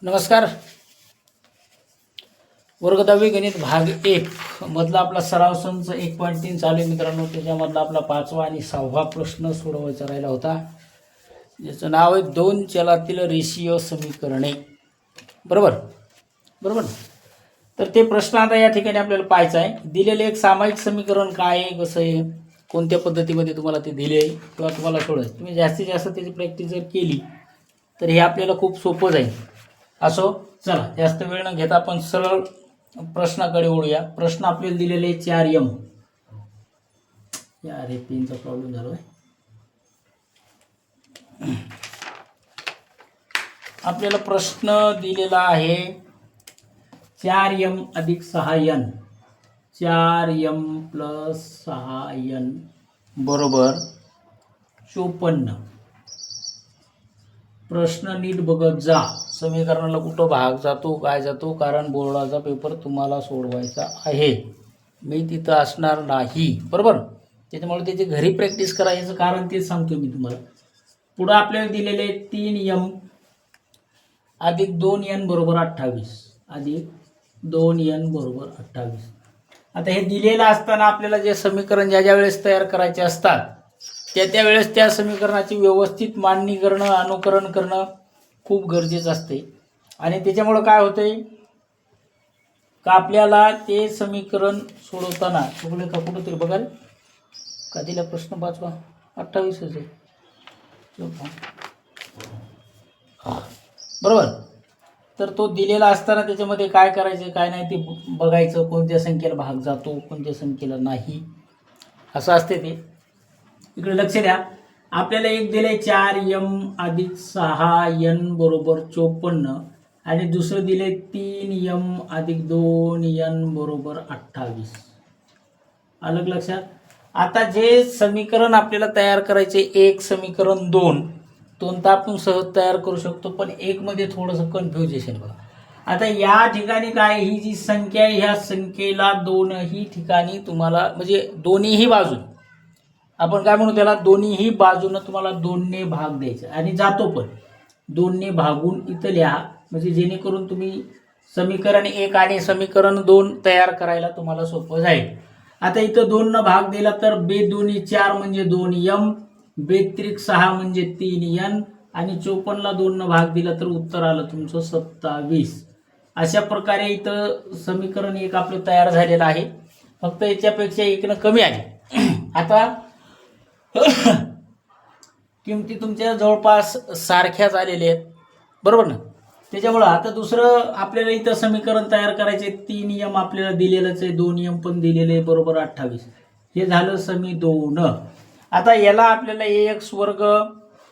नमस्कार. वर्ग 10वी गणित भाग 1 मधला आपला सराव संच 1.3 चालू आहे मित्रांनो. त्याच्यामधला आपला 5वा आणि 6वा प्रश्न सोडवायचा राहिला होता, ज्याचं नाव आहे दोन चलातील रेषीय समीकरणे. बरोबर बरोबर तर ते प्रश्न आता या ठिकाणी आपल्याला पाहायचा आहे. दिलेले एक सामायिक समीकरण काय आहे, कसं आहे, कोणत्या पद्धतीमध्ये तुम्हाला ते दिले किंवा तुम्हाला सोडायचं. तुम्ही जास्तीत जास्त त्याची प्रॅक्टिस जर केली तर हे आपल्याला खूप सोपं जाईल. असो, चला जास्त वेळ न घेता आपण सरळ प्रश्नाकडे वळूया. प्रश्न आपल्याला दिलेले 4M. या रे पेनचा प्रॉब्लेम झाला आहे. आपल्याला प्रश्न दिलेला आहे 4M अधिक 6N. 4M प्लस 6N बरोबर 54. प्रश्न नीट बघत जा. समीकरणाला कुठं भाग जातो, काय जातो, कारण बोर्डाचा पेपर तुम्हाला सोडवायचा आहे. मी तिथं असणार नाही. बरोबर, त्याच्यामुळे त्याची घरी प्रॅक्टिस करायचं कारण तेच सांगतो मी तुम्हाला. पुढं आपल्याला दिलेले 3M अधिक 2N बरोबर 28 अधिक 2N बरोबर 28. आता हे दिलेलं असताना आपल्याला जे समीकरण ज्या वेळेस तयार करायचे असतात त्यावेळेस त्या समीकरणाची व्यवस्थित मांडणी करणं, अनुकरण करणं खूप गरजेचं असते. आणि त्याच्यामुळं काय होतंय का आपल्याला ते समीकरण सोडवताना चुकले का कुठं तरी बघाल का दिला प्रश्न 5वा 28 आहे. बरोबर, तर तो दिलेला असताना त्याच्यामध्ये काय करायचं काय नाही ते बघायचं. कोणत्या संख्येला भाग जातो, कोणत्या संख्येला नाही, असं असते ते. इकडे लक्ष द्या. आपल्याला एक दिले 4M अधिक 6N बरोबर 54 आणि दुसरं दिले 3M अधिक 2N बरोबर 28. अलग लक्षात. आता जे समीकरण आपल्याला तयार करायचे, एक समीकरण दोन तर आपण सहज तयार करू शकतो, पण एक मध्ये थोडंसं कन्फ्युजेशन बघा. आता या ठिकाणी काय, ही जी संख्या आहे ह्या संख्येला दोनही ठिकाणी तुम्हाला म्हणजे दोन्हीही बाजू आपण काय म्हणू त्याला, दोन्हीही बाजूनं तुम्हाला 2ने भाग द्यायचा आणि जातो पण 2ने भागून इथं लिहा, म्हणजे जेणेकरून तुम्ही समीकरण 1 आणि समीकरण 2 तयार करायला तुम्हाला सोपं जाईल. आता इथं 2 न भाग दिला तर बे दोन्ही 4 म्हणजे 2M, बेत्रिक 6 म्हणजे 3N आणि 54 ला 2 न भाग दिला तर उत्तर आलं तुमचं 27. अशा प्रकारे इथं समीकरण 1 आपलं तयार झालेलं आहे. फक्त याच्यापेक्षा 1 न कमी आहे. आता किमती तुमच्या जवळपास सारख्याच आलेल्या आहेत. बरोबर ना. त्याच्यामुळं आता दुसरं आपल्याला इथं समीकरण तयार करायचे. 3M आपल्याला दिलेलंच आहे, 2M पण दिलेलं आहे बरोबर 28. हे झालं समी 2. आता याला आपल्याला ax वर्ग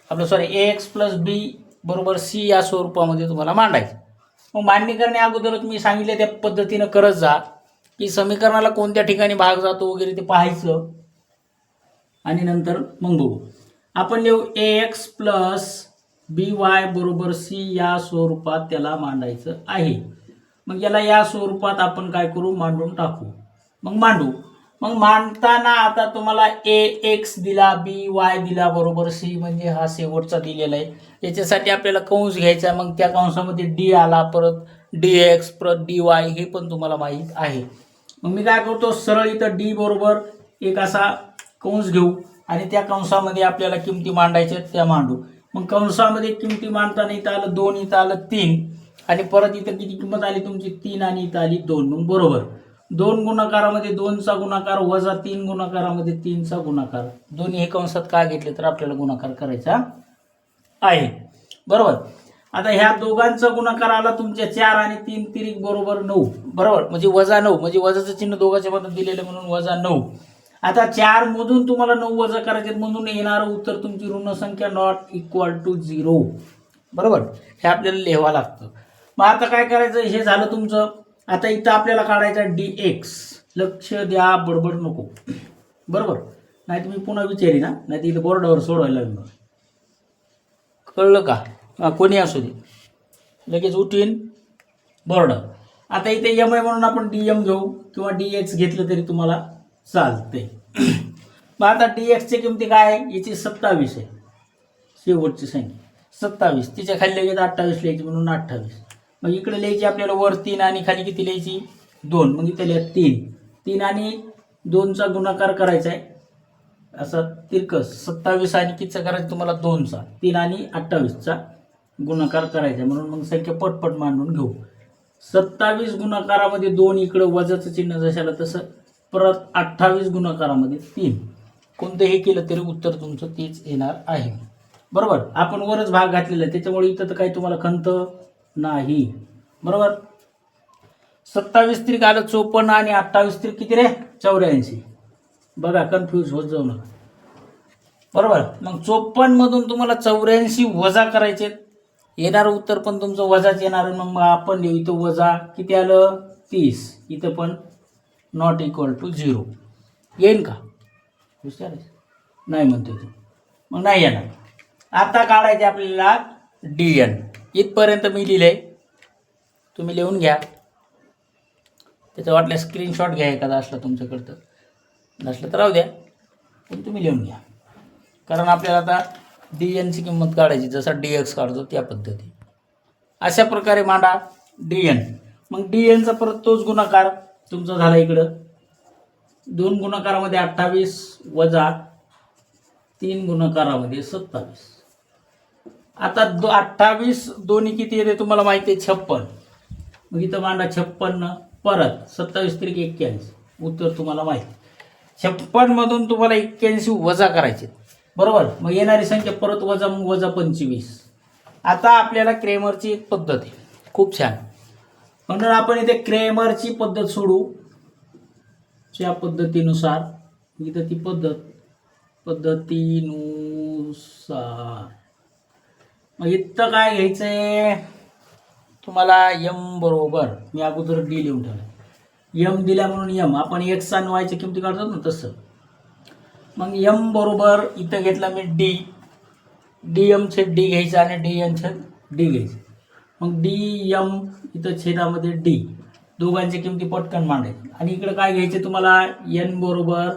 ax प्लस बी बरोबर सी या स्वरूपामध्ये तुम्हाला मांडायचं. मग मांडणी करण्या अगोदर मी सांगितले त्या पद्धतीनं करत जा की समीकरणाला कोणत्या ठिकाणी भाग जातो वगैरे ते पाहायचं आणि नंतर मग बघू. आपण लिहू ax प्लस by बरोबर सी या स्वरूपात त्याला मांडायचं आहे. मग याला या स्वरूपात आपण काय करू, मांडून टाकू. मग मांडू. मग मांडताना आता तुम्हाला ax दिला, by दिला बरोबर सी म्हणजे हा शेवटचा दिलेला आहे. याच्यासाठी आपल्याला कंस घ्यायचा. मग त्या कंसामध्ये d आला, परत dx परत dy हे पण तुम्हाला माहीत आहे. मग मी काय करतो, सरळ इथं d बरोबर एक असा कंस घेऊ आणि त्या कंसामध्ये आपल्याला किमती मांडायच्या त्या मांडू. मग कंसामध्ये किमती मांडताना इथं आलं 2, इथं आलं 3 आणि परत इथं किती किंमत आली तुमची 3 आणि इथं आली 2. मग बरोबर 2 गुणाकारामध्ये 2चा गुणाकार वजा 3 गुणाकारामध्ये 3चा गुणाकार. दोन्ही हे कंसात काय घेतले तर आपल्याला गुणाकार करायचा आहे. बरोबर. आता ह्या दोघांचा गुणाकार आला तुमच्या 4 आणि 3 तिरिक बरोबर 9. बरोबर, म्हणजे वजा 9 म्हणजे वजाचं चिन्ह दोघांच्या मध्ये दिलेलं म्हणून वजा 9. आता 4 मधून तुम्हाला 9 वजा करायचे म्हणून येणारं उत्तर तुमची ऋण संख्या नॉट इक्वल टू 0. बरोबर, हे आपल्याला लिहावं लागतं. मग आता काय करायचं, हे झालं तुमचं. आता इथं आपल्याला काढायचं dx. लक्ष द्या, बडबड नको. बरोबर, नाही तुम्ही पुन्हा विचारी ना, नाही तर इथं बोर्डावर सोडवायला लागणार. कळलं का, कोणी असू दे लगेच उठीन बोर्ड. आता इथे एम आहे म्हणून आपण dm घेऊ किंवा dx घेतलं तरी तुम्हाला चालते. मग आता dx ची किमती काय आहे, याची 27 आहे शेवटची संख्या 27. तिच्या खाली लगेच 28 लिहायची म्हणून 28. मग इकडे लिहायची आपल्याला वर 3 आणि खाली किती लिहायची 2. मग इथे लिहा 3 आणि 2चा गुणाकार करायचा आहे असं तिरकस. 27 आणि कितीचा करायचं तुम्हाला 2चा. 3 आणि 28चा गुणाकार करायचा म्हणून मग संख्या पटपट मांडून घेऊ. 27 गुणाकारामध्ये 2 इकडं वजाचं चिन्ह जशाला तसं, परत 28 गुणाकारामध्ये 3. कोणतंही केलं तरी उत्तर तुमचं तेच येणार आहे. बरोबर. आपण वरच भाग घातलेला आहे त्याच्यामुळे इथं तर काही तुम्हाला खंत नाही. बरोबर. 27 त्रिक आलं 54 आणि 28 त्रिक किती रे 84. बघा कन्फ्यूज होत जाऊ नका. बरोबर. मग 54 मधून तुम्हाला 84 वजा करायचे. येणारं उत्तर पण तुमचं वजाच येणार. मग आपण लिहू इथं वजा किती आलं 30. इथं पण नॉट इक्वल टू 0 येईल का? हुशार नाही म्हणतो तू. मग नाही येणार. आता काढायचे आपल्याला DN. इथपर्यंत मी लिहिलंय, तुम्ही लिहून घ्या. त्याचं वाटलं स्क्रीनशॉट घ्या एखादा असला तुमच्याकडं तर, नसलं तर राहू द्या पण तुम्ही लिहून घ्या. कारण आपल्याला आता DNची किंमत काढायची, जसा DX काढतो त्या पद्धती. अशा प्रकारे मांडा DN. मग DNचा परत तोच गुणाकार तुमचा झाला इकडं. 2 गुणाकारामध्ये 28 वजा 3 गुणाकारामध्ये 27. आता 28 दोन्ही किती येते तुम्हाला माहिती आहे 56. मग इथं मांडा 56. परत 27 त्रिक 81. उत्तर तुम्हाला माहिती. 56 मधून तुम्हाला 81 वजा करायचे. बरोबर. मग येणारी संख्या परत वजा, मग वजा 25. आता आपल्याला क्रेमरची एक पद्धत आहे खूप छान, म्हणून आपण इथे क्रेमरची पद्धत सोडू. त्या पद्धतीनुसार इथं ती पद्धतीनुसार मग इथं काय घ्यायचंय तुम्हाला m बरोबर, मी अगोदर d लिहून ठेवलं. m दिल्या म्हणून m आपण x आणि y ची किमती काढतो ना तसं. मग m बरोबर इथं घेतला मी d, dm छेद d घ्यायचं आणि dn छेद d घ्यायचं. मग dm इथं छेदामध्ये d, दोघांची किमती पटकन मांडायची. आणि इकडे काय घ्यायचे तुम्हाला n बरोबर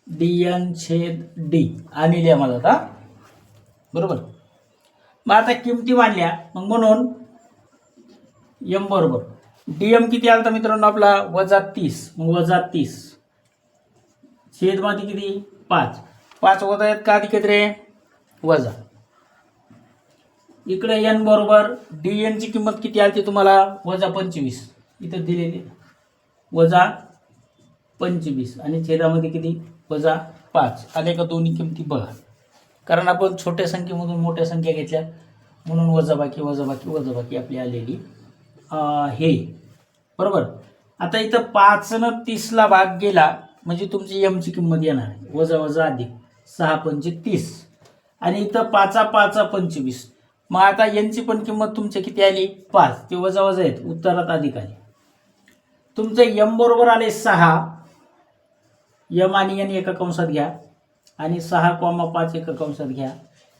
dn छेद d आणि लिहा मला आता. बरोबर. मग आता किमती मांडल्या, मग म्हणून m बरोबर dm किती आला तर मित्रांनो आपला वजा 30. मग वजा 30 छेद मध्ये किती 5. 5 वजा आहेत का अधिक रे वजा. इकडे n बरोबर dn ची किंमत किती आली तुम्हाला वजा 25. इथं दिलेली वजा 25 आणि छेदामध्ये किती वजा 5 आले का दोन्ही किमती बघा. कारण आपण छोट्या संख्येमधून मोठ्या संख्या घेतल्या म्हणून वजाबाकी वजाबाकी वजाबाकी आपली आलेली हे. बरोबर. आता इथं 5 न 30 ला भाग गेला म्हणजे तुमची m ची किंमत येणार वजा वजा अधिक 6 पंचे 30 आणि इथं 5 5 25. मग आता n ची पण किंमत तुमची किती आली 5. ते वजा वजा आहेत उत्तरात अधिक आली. तुमचं m बरोबर आले 6. m आणि n एका कंसात घ्या आणि 6,5 एका कंसात घ्या.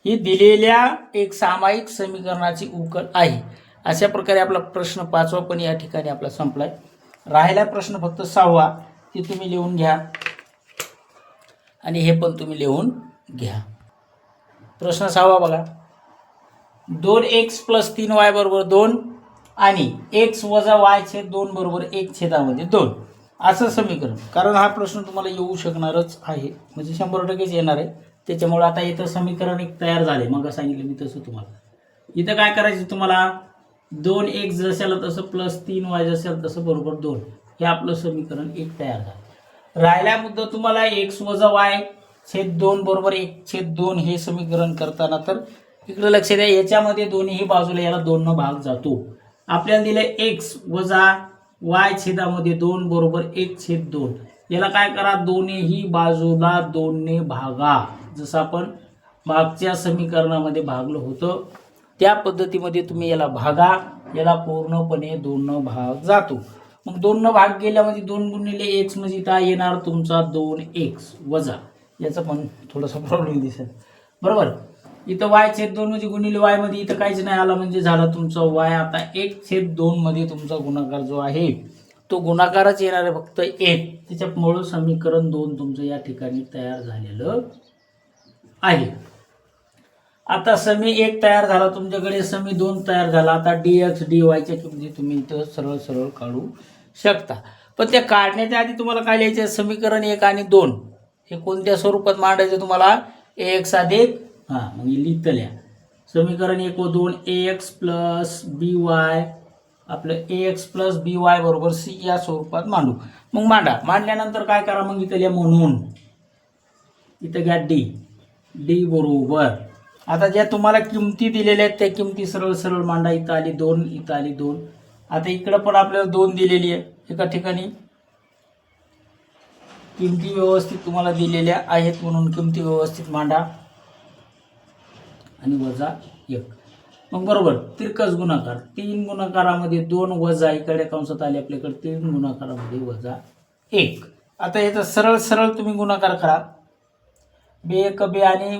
ही दिलेल्या एक सामायिक समीकरणाची उकल आहे. अशा प्रकारे आपला प्रश्न 5वा पण या ठिकाणी आपला संपलाय. राहिला प्रश्न फक्त 6वा, ते तुम्ही लिहून घ्या आणि हे पण तुम्ही लिहून घ्या. प्रश्न 6वा बघा. 2x + 3y = 2 आणि x - y छेद 2 बरोबर 1 छेदामध्ये 2 असं समीकरण. कारण हा प्रश्न तुम्हाला येऊ शकणारच आहे, म्हणजे 100% येणार आहे. त्याच्यामुळे आता इथं समीकरण एक तयार झाले. मग सांगितलं मी तसं तुम्हाला. इथं काय करायचं तुम्हाला 2x जशाला तसं प्लस 3y जशाला तसं बरोबर 2 हे आपलं समीकरण एक तयार झालं. राहिल्या मुद्दा तुम्हाला x - y छेद 2 बरोबर 1 छेद 2 हे समीकरण करताना तर इकडे लक्ष द्या, याच्यामध्ये दोन्ही बाजूला याला 2 न भाग जातो. आपल्याला दिले x - y छेदामध्ये 2 बरोबर 1 छेद 2. याला काय करा दोन्ही बाजूला 2 ने भागा. जसं आपण मागच्या समीकरणामध्ये भागलं होतं त्या पद्धतीमध्ये तुम्ही याला भागा. याला पूर्णपणे 2 न भाग जातो. मग 2 न भाग गेल्यामध्ये 2 गुणिले x म्हणजे काय येणार तुमचा 2x वजा. याचा पण थोडासा प्रॉब्लेम दिसेल. बरोबर. इथं y छेद 2 म्हणजे गुणिले y मध्ये इथं काहीच नाही आला म्हणजे झाला तुमचा y. आता 1 छेद 2 मध्ये तुमचा गुणाकार जो आहे तो गुणाकारच येणार आहे फक्त 1. त्याच्यामुळे समीकरण 2 तुमचं या ठिकाणी तयार झालेलं आहे. आता समी 1 तयार झाला तुमच्याकडे, समी 2 तयार झाला. आता dx dy च्या किमती तुम्ही इथं सरळ सरळ काढू शकता. पण त्या काढण्याच्या आधी तुम्हाला काय लिहायचं, समीकरण 1 आणि 2 हे कोणत्या स्वरूपात मांडायचं तुम्हाला, ax अधिक मग लिहितं लिहा. समीकरण 1 व 2 ax प्लस by आपलं ax प्लस by बरोबर c या स्वरूपात मांडू. मग मांडल्यानंतर काय करा, मग इथं लिहा म्हणून, इथं घ्या d बरोबर. आता ज्या तुम्हाला किमती दिलेल्या आहेत त्या किमती सरळ सरळ मांडा. इथं आली 2, इथं आली 2. आता इकडं पण आपल्याला 2 दिलेली आहे. एका ठिकाणी किमती व्यवस्थित तुम्हाला दिलेल्या आहेत म्हणून किमती व्यवस्थित मांडा आणि वजा 1. मग बरोबर तिरकस गुणाकार, 3 गुणाकारामध्ये 2 वजा, इकडे कंसात आले आपल्याकडे 3 गुणाकारामध्ये वजा 1. आता याचा सरळ सरळ तुम्ही गुणाकार करा. b1 b आणि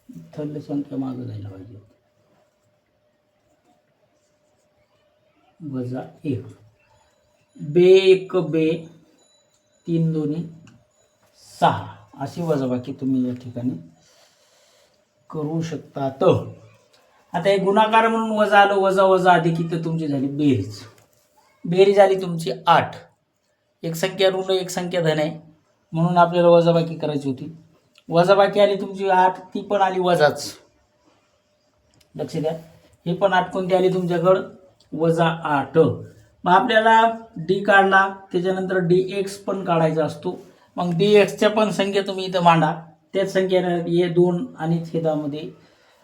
इथली संख्या मागे जायला पाहिजे, वजा 1. b1 b 3 2 6 अशी वजाबाकी तुम्ही या ठिकाणी करू शकता. तर आता हे गुणाकार म्हणून वजा आलं, वजा वजा अधिक, इथं तुमची झाली बेरीज. बेरीज झाली तुमची 8. एक संख्या ऋण एक संख्या धन आहे म्हणून आपल्याला वजाबाकी करायची होती. वजाबाकी आली तुमची 8, ती पण आली वजाच. लक्ष द्या, ही पण 8 कोणती आली तुमच्याकडं, वजा 8. मग आपल्याला डी काढला, त्याच्यानंतर dx पण काढायचा असतो. मग dxच्या पण संख्या तुम्ही इथं मांडा. त्याच संख्येनं हे 2 आणि छेदामध्ये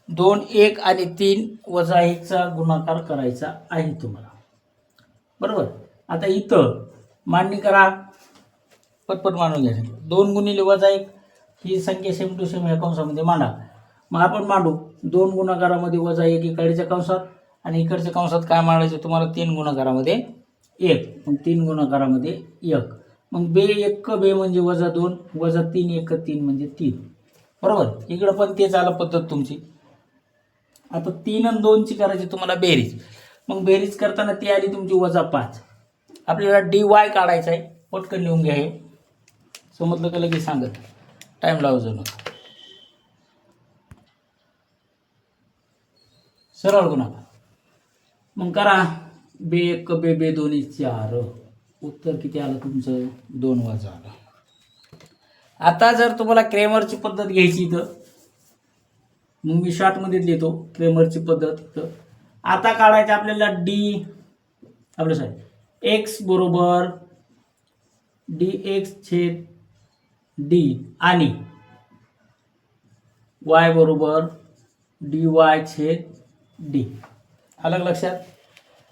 2 1 आणि 3 वजा 1 चा गुणाकार करायचा आहे तुम्हाला. बरोबर. आता इथं मांडणी करा, पटपट मांडून घ्या. 2 गुणिले वजा 1 ही संख्या सेम टू सेम या कंसामध्ये मांडा. मग आपण मांडू 2 गुणाकारामध्ये वजा 1 इकडच्या कंसात आणि इकडच्या कंसात काय मांडायचं तुम्हाला, 3 गुणाकारामध्ये 1. मग 3 गुणाकारामध्ये 1. मग b1 b म्हणजे वजा 2, वजा 3 1 3 म्हणजे 3. बरोबर. इकडं पण तेच आलं पद्धत तुमची. आता 3 आणि 2 ची करायची तुम्हाला बेरीज. मग बेरीज करताना ती आली तुमची वजा 5. आपल्याला dy काढायचा आहे. पटकन लिहून घ्या. हे समजलं का लगेच सांगत, टाइम लावायचं नका. सरळ गुणाकार मग करा. b1 b 2 4. उत्तर किती आलं तुमचं, 2 वजा आलं. आता जर तुम्हाला क्रेमरची पद्धत घ्यायची तर मग मी शॉर्टमध्ये लिहितो क्रेमरची पद्धत. तर आता काढायचं आपल्याला आपलं सॉरी x बरोबर dx छेद d आणि y बरोबर dy छेद d. अलग लक्षात.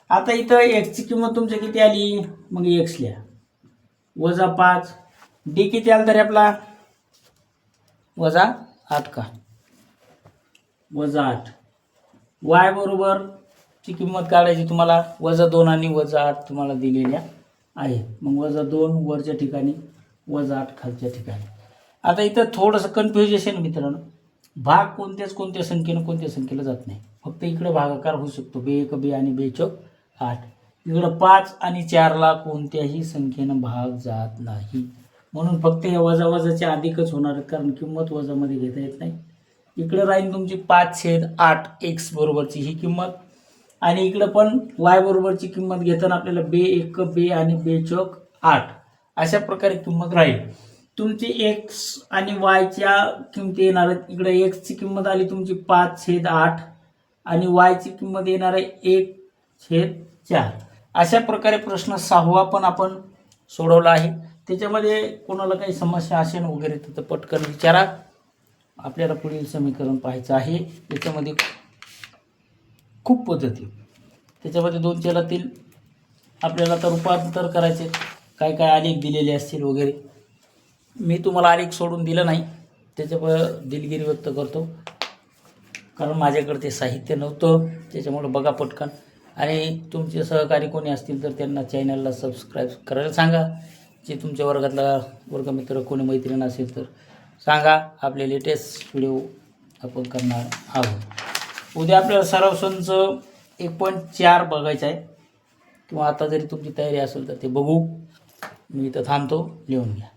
आता इथं x ची किंमत तुमची किती आली, मग x लिहा, वजा 5. d किती आला तरी आपला, वजा 8 का, वजा 8. y बरोबर ची किंमत काढायची तुम्हाला, वजा 2 आणि वजा 8 तुम्हाला दिलेल्या आहेत. मग वजा 2 वरच्या ठिकाणी, वजा 8 खालच्या ठिकाणी. आता इथं थोडंसं कन्फ्युजन मित्रांनो, भाग कोणत्या संख्येला जात नाही. फक्त इकडे भागाकार होऊ शकतो, b1 b आणि b4 8. इकडं 5 आणि 4 ला कोणत्याही संख्येनं भाग जात नाही. म्हणून फक्त या वजा वजाच्या अधिकच होणार, कारण किंमत वजामध्ये घेता येत नाही. इकडे राहील तुमची 5/8 x बरोबरची ही किंमत आणि इकडे पण y बरोबरची किंमत घेताना आपल्याला b1 b आणि b4 8 अशा प्रकारे किंमत राहील. तुमची x आणि y च्या किमती येणार आहेत. इकडे x ची किंमत आली तुमची 5/8 आणि y ची किंमत येणार आहे 1/4. अशा प्रकारे प्रश्न 6वा पण आपण सोडवला आहे. त्याच्यामध्ये कोणाला काही समस्या असेल वगैरे तर पटकन विचारा. आपल्याला पुढील समीकरण पाहायचं आहे. त्याच्यामध्ये खूप पद्धती, त्याच्यामध्ये 2 चलातील आपल्याला तर रूपांतर करायचे, काय काय आलेख दिलेले असतील वगैरे. मी तुम्हाला आलेख सोडून दिलं नाही, त्याच्यामुळे दिलगिरी व्यक्त करतो, कारण माझ्याकडे ते साहित्य नव्हतं. त्याच्यामुळे बघा पटकन. आणि तुमचे सहकारी कोणी असतील तर त्यांना चॅनलला सबस्क्राईब करायला सांगा. जे तुमच्या वर्गातला वर्गमित्र कोणी मैत्रीण असेल तर सांगा. आपले लेटेस्ट व्हिडिओ आपण करणार आहोत. उद्या आपल्याला सराव संच 1.4 बघायचं आहे, किंवा आता जरी तुमची तयारी असेल तर ते बघू. मी इथं थांबतो, लिहून घ्या.